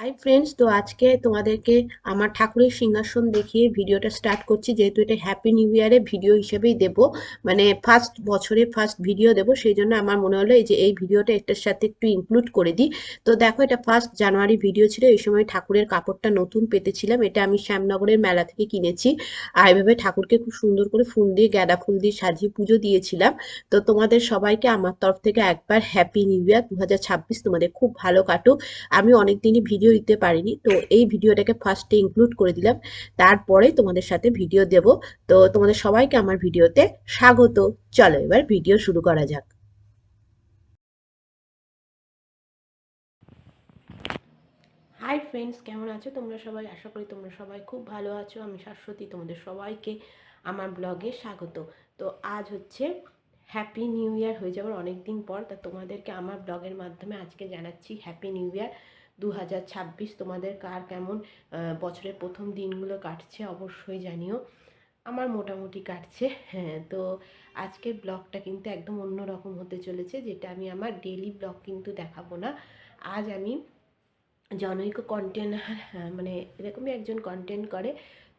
Hi friends, তো আজকে তোমাদেরকে আমার ঠাকুরের সিংহাসন দেখিয়ে ভিডিওটা স্টার্ট করছি। যেহেতু এটা হ্যাপি নিউ ইয়ারের ভিডিও হিসেবেই দেব, মানে ফার্স্ট বছরের ফার্স্ট ভিডিও দেব, সেই জন্য আমার মনে হলো এই যে এই ভিডিওটা এটার সাথে একটু ইনক্লুড করে দিই। তো দেখো, এটা 1 জানুয়ারি ভিডিও ছিল। এই সময় ঠাকুরের কাপড়টা নতুন পেতেছিলাম। এটা আমি শ্যামনগরের মেলা থেকে কিনেছি। আর এভাবে ঠাকুরকে খুব সুন্দর করে ফুল দিয়ে, গাঁদা ফুল দিয়ে সাজিয়ে পুজো দিয়েছিলাম। তো তোমাদের সবাইকে আমার তরফ থেকে একবার হ্যাপি নিউ ইয়ার 2026, তোমাদের খুব ভালো কাটুক। আমি অনেকদিনই ভিডিও দিতে পারিনি, তো এই ভিডিওটাকে ফার্স্টে ইনক্লুড করে দিলাম। তারপরে তোমাদের সাথে ভিডিও দেব। তো তোমাদের সবাইকে আমার ভিডিওতে স্বাগত। চলো এবার ভিডিও শুরু করা যাক। হাই ফ্রেন্ডস, কেমন আছো তোমরা সবাই? আশা করি তোমরা সবাই খুব ভালো আছো। আমি শাশ্বতী, তোমাদের সবাইকে আমার ব্লগে স্বাগত। তো আজ হচ্ছে হ্যাপি নিউ ইয়ার হয়ে যাওয়ার অনেক দিন পর, তা তোমাদেরকে আমার ব্লগের মাধ্যমে আজকে জানাচ্ছি হ্যাপি নিউ ইয়ার 2026। তোমাদের কার কেমন বছরের প্রথম দিনগুলো কাটছে অবশ্যই জানিও। আমার মোটামুটি কাটছে। হ্যাঁ, তো আজকের ব্লগটা কিন্তু একদম অন্য রকম হতে চলেছে, যেটা আমি আমার ডেইলি ব্লগ কিন্তু দেখাবো না। আজ আমি জনৈক কন্টেন্ট, মানে এরকমই একজন কন্টেন্ট করে।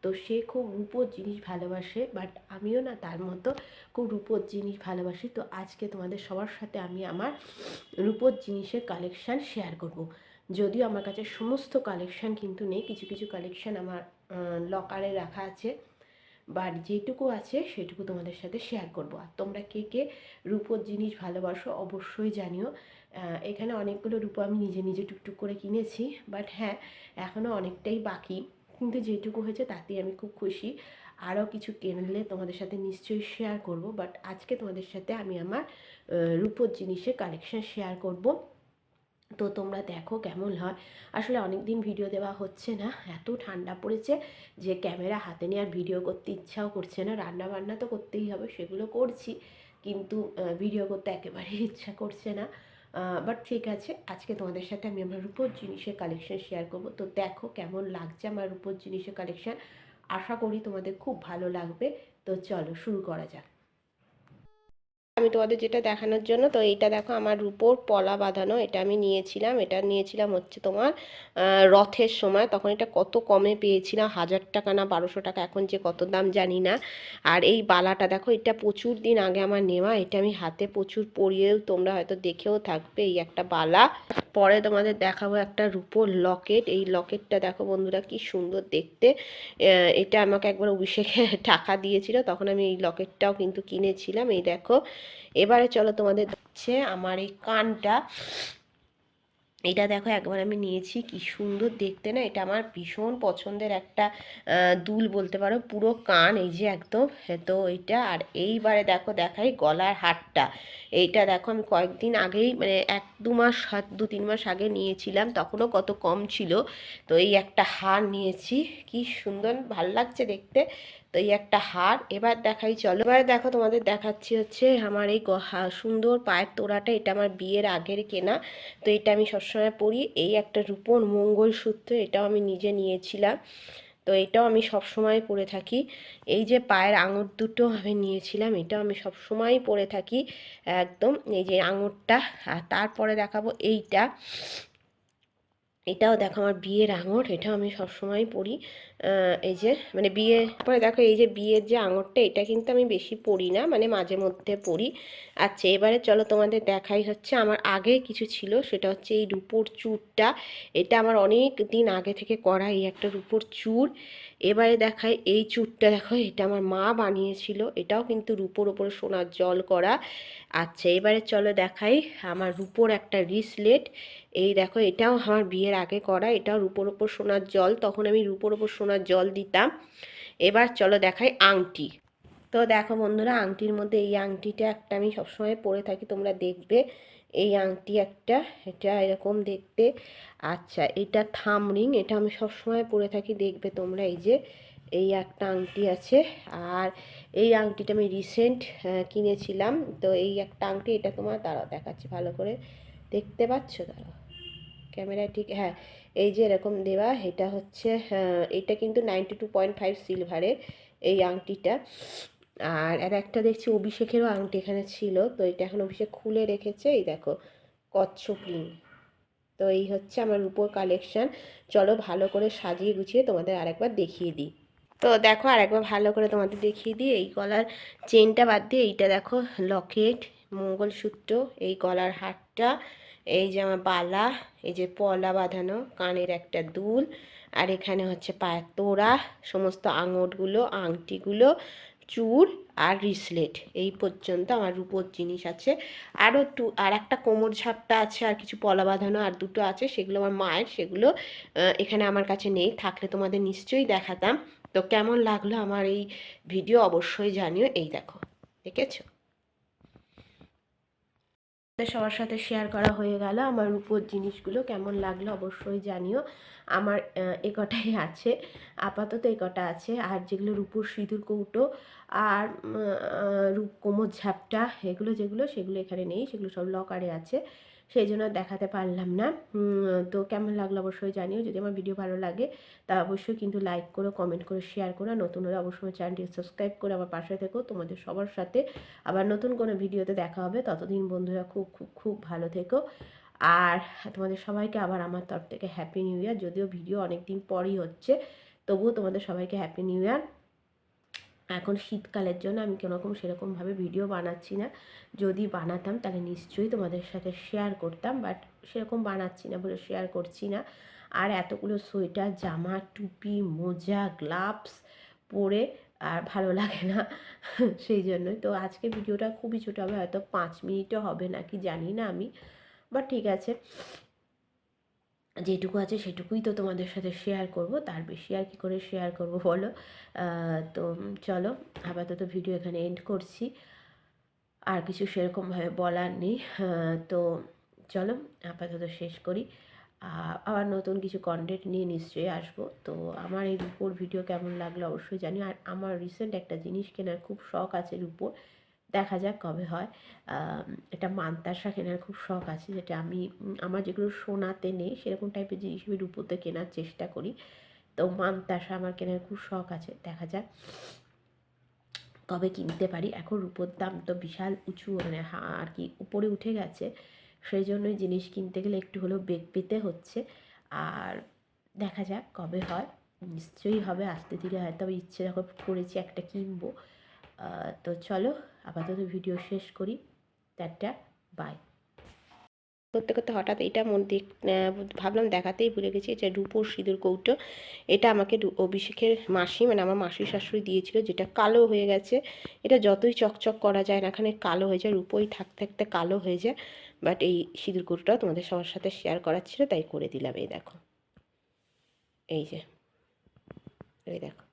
তো সে খুব রূপোর জিনিস ভালোবাসে, বাট আমিও না তার মতো খুব রূপোর জিনিস ভালোবাসি। তো আজকে তোমাদের সবার সাথে আমি আমার রূপোর জিনিসের কালেকশান শেয়ার করব। যদিও আমার কাছে সমস্ত কালেকশান কিন্তু নেই, কিছু কিছু কালেকশান আমার লকারে রাখা আছে, বাট যেটুকু আছে সেটুকু তোমাদের সাথে শেয়ার করব। আর তোমরা কে কে রূপোর জিনিস ভালোবাসো অবশ্যই জানিও। এখানে অনেকগুলো রূপো আমি নিজে নিজে টুকটুক করে কিনেছি, বাট হ্যাঁ, এখনও অনেকটাই বাকি, কিন্তু যেটুকু হয়েছে তাতেই আমি খুব খুশি। আরও কিছু কিনলে তোমাদের সাথে নিশ্চয়ই শেয়ার করব, বাট আজকে তোমাদের সাথে আমি আমার রূপোর জিনিসের কালেকশান শেয়ার করব। তো তোমরা দেখো কেমন হয়। আসলে অনেক দিন ভিডিও দেওয়া হচ্ছে না, এত ঠান্ডা পড়েছে যে ক্যামেরা হাতে নিয়ে আর ভিডিও করতে ইচ্ছাও করছে না। রান্না বান্না তো করতেই হবে, সেগুলো করছি, কিন্তু ভিডিও করতে একেবারেই ইচ্ছা করছে না। বাট ঠিক আছে, আজকে তোমাদের সাথে আমি আমার রূপোর জিনিসের কালেকশন শেয়ার করব। তো দেখো কেমন লাগছে আমার রূপোর জিনিসের কালেকশন। আশা করি তোমাদের খুব ভালো লাগবে। তো চলো শুরু করা যাক। আমি তোমাদের যেটা দেখানোর জন্য, তো এইটা দেখো আমার রূপোর পলা বাঁধানো, এটা আমি নিয়েছিলাম। এটা নিয়েছিলাম হচ্ছে তোমার রথের সময়, তখন এটা কত কমে পেয়েছিলাম, 1000 টাকা না 1200 টাকা, এখন যে কত দাম জানি না। আর এই বালাটা দেখো, এটা প্রচুর দিন আগে আমার নেওয়া, এটা আমি হাতে প্রচুর পরিয়েও, তোমরা হয়তো দেখেও থাকবে। এই একটা বালা, পরে তোমাদের দেখাবো একটা রূপোর লকেট। এই লকেটটা দেখো বন্ধুরা কি সুন্দর দেখতে। এটা আমাকে একবার অভিষেকে টাকা দিয়েছিল, তখন আমি এই লকেটটাও কিন্তু কিনেছিলাম। এই দেখো, এবারে চলো তোমাদের হচ্ছে আমার এই কানটা। এটা দেখো একবার আমি নিয়েছি, কি সুন্দর দেখতে না। এটা আমার ভীষণ পছন্দের একটা দুল বলতে পারো, পুরো কান এই যে একদম। তো এইটা, আর এইবারে দেখো দেখাই গলার হারটা। এইটা দেখো আমি কয়েকদিন আগেই, মানে 1-2 মাস, 2-3 মাস আগে নিয়েছিলাম, তখনও কত কম ছিল। তো এই একটা হার নিয়েছি, কি সুন্দর ভাল লাগছে দেখতে। তো এই একটা হার। এবার দেখাই চলো। এবার দেখো তোমাদের দেখাচ্ছি হচ্ছে আমার এই সুন্দর পায়ের তোড়াটা। এটা আমার বিয়ের আগের কেনা, তো এটা আমি সবসময় পরি। এই একটা রূপোর মঙ্গলসূত্র, এটাও আমি নিজে নিয়েছিলাম, তো এটাও আমি সবসময় পরে থাকি। এই যে পায়ের আঙুর দুটো আমি নিয়েছিলাম, এটাও আমি সবসময় পরে থাকি একদম, এই যে আঙুরটা। আর তারপরে দেখাবো এইটা, এটাও দেখো আমার বিয়ের আঙুর, এটাও আমি সবসময় পরি। এই যে মানে বিয়ে পরে দেখো, এই যে বিয়ের যে আঙুরটা, এটা কিন্তু আমি বেশি পরি না, মানে মাঝে মধ্যে পরি। আচ্ছা, এবারে চলো তোমাদের দেখাই হচ্ছে আমার আগে কিছু ছিল, সেটা হচ্ছে এই রূপোর চূড়টা। এটা আমার অনেক দিন আগে থেকে করা এই একটা রূপোর চূড়। এবারে দেখাই এই চূড়টা, দেখো এটা আমার মা বানিয়েছিল, এটাও কিন্তু রূপোর ওপরে সোনার জল করা। আচ্ছা, এবারে চলো দেখাই আমার রূপোর একটা রিসলেট। এই দেখো, এটাও আমার বিয়ের আগে করা, এটাও রূপোর ওপর সোনার জল, তখন আমি রূপোর ওপর সোনার জল দিতাম। এবার চলো দেখাই আংটি। তো দেখো বন্ধুরা, আংটির মধ্যে এই আংটিটা একটা আমি সবসময় পরে থাকি, তোমরা দেখবে এই আংটি একটা, এটা এরকম দেখতে। আচ্ছা, এটা থাম রিং, এটা আমি সবসময় পরে থাকি, দেখবে তোমরা। এই যে এই একটা আংটি আছে। আর এই আংটিটা আমি রিসেন্ট কিনেছিলাম। তো এই একটা আংটি, এটা তোমার দাঁড়াও দেখাচ্ছি ভালো করে, দেখতে পাচ্ছ? দাঁড়াও, ক্যামেরায় ঠিক, হ্যাঁ, এই যে এরকম দেওয়া, এটা হচ্ছে এটা কিন্তু 92.5 সিলভারের এই আংটিটা। আর একটা দেখছি অভিষেকেরও আংটি এখানে ছিল, তো এটা এখন অভিষেক খুলে রেখেছে। এই দেখো, কচ্ছপ রিং, তো এই হচ্ছে আমার রূপোর কালেকশান। চলো ভালো করে সাজিয়ে গুছিয়ে তোমাদের আরেকবার দেখিয়ে দিই। তো দেখো আরেকবার ভালো করে তোমাদের দেখিয়ে দিই। এই গলার চেনটা বাদ দিয়ে এইটা দেখো লকেট, মঙ্গলসূত্র, এই গলার হারটা, এই যে আমার বালা, এই যে পলা বাঁধানো, কানের একটা দুল, আর এখানে হচ্ছে পায়ের তোড়া, সমস্ত আঙটগুলো, আংটিগুলো, চূড় আর রিসলেট, এই পর্যন্ত আমার রূপোর জিনিস আছে। আরও আর একটা কোমর ঝাপটা আছে, আর কিছু পলা বাঁধানো আর দুটো আছে, সেগুলো আমার মায়ের, সেগুলো এখানে আমার কাছে নেই, থাকলে তোমাদের নিশ্চয়ই দেখাতাম। তো কেমন লাগলো আমার এই ভিডিও অবশ্যই জানিও। এই দেখো, দেখেছো, সবার সাথে শেয়ার করা হয়ে গেল আমার রূপোর জিনিসগুলো। কেমন লাগলো অবশ্যই জানিও। আমার এ কটাই আছে আপাতত, এ কটা আছে। আর যেগুলো রূপোর সিঁদুর কৌটো আর রূপ কোমর ঝাপটা, এগুলো যেগুলো, সেগুলো এখানে নেই, সেগুলো সব লকারে আছে, সেই জন্য দেখাতে পারলাম না। তো কেমন লাগলো অবশ্যই জানিও। যদি আমার ভিডিও ভালো লাগে তা অবশ্যই কিন্তু লাইক করো, কমেন্ট করে, শেয়ার করো। নতুন হলে অবশ্যই চ্যানেলটি সাবস্ক্রাইব করে আমার পাশে থেকো। তোমাদের সবার সাথে আবার নতুন কোনো ভিডিওতে দেখা হবে। ততদিন বন্ধুরা খুব খুব খুব ভালো থেকো। আর তোমাদের সবাইকে আবার আমার তরফ থেকে হ্যাপি নিউ ইয়ার। যদিও ভিডিও অনেক দিন পরই হচ্ছে, তবুও তোমাদের সবাইকে হ্যাপি নিউ ইয়ার। এখন শীতকালের জন্য আমি কোনোরকম সেরকমভাবে ভিডিও বানাচ্ছি না। যদি বানাতাম তাহলে নিশ্চয়ই তোমাদের সাথে শেয়ার করতাম, বাট সেরকম বানাচ্ছি না বলে শেয়ার করছি না। আর এতগুলো সোয়েটার, জামা, টুপি, মোজা, গ্লাভস পরে আর ভালো লাগে না, সেই জন্যই। তো আজকে ভিডিওটা খুবই ছোটো হবে, হয়তো 5 মিনিটও হবে না কি জানি না আমি, বাট ঠিক আছে, যেটুকু আছে সেটুকুই তো তোমাদের সাথে শেয়ার করব, তার বেশি আর কি করে শেয়ার করব বলো। তো চলো আপাতত ভিডিও এখানে এন্ড করছি, আর কিছু সেরকমভাবে বলার নেই। তো চলো আপাতত শেষ করি। আবার নতুন কিছু কন্টেন্ট নিয়ে নিশ্চয়ই আসবো। তো আমার এই রূপোর ভিডিও কেমন লাগলো অবশ্যই জানি। আর আমার রিসেন্ট একটা জিনিস কেনার খুব শখ আছে রূপোর, দেখা যাক কবে হয়। একটা মান্তাসা কেনার খুব শখ আছে, যেটা আমি আমার যেগুলো সোনাতে নেই সেরকম টাইপের জিনিস আমি রূপোতে কেনার চেষ্টা করি। তো মান্তাসা আমার কেনার খুব শখ আছে, দেখা যাক কবে কিনতে পারি। এখন রূপোর দাম তো বিশাল উঁচু, মানে আর কি উপরে উঠে গেছে, সেই জন্যই জিনিস কিনতে গেলে একটু হলেও বেগ পেতে হচ্ছে। আর দেখা যাক কবে হয়, নিশ্চয়ই হবে, আস্তে ধীরে হয়তো আমি ইচ্ছে যখন করেছি একটা কিনবো। তো চলো আপাতত ভিডিও শেষ করি। Tata, bye. করতে করতে হঠাৎ এটা ভাবলাম দেখাতেই ভুলে গেছি, যে রূপোর সিঁদুর কৌটো, এটা আমাকে অভিষেকের মাসি, মানে আমার মাসির শাশুড়ি দিয়েছিল, যেটা কালো হয়ে গেছে। এটা যতই চকচক করা যায় না এখানে কালো হয়ে যায়, রূপোই থাকতে থাকতে কালো হয়ে যায়। বাট এই সিঁদুর কৌটোটা তোমাদের সবার সাথে শেয়ার করার ছিল, তাই করে দিলাম। এই দেখো, এই যে, এই দেখো।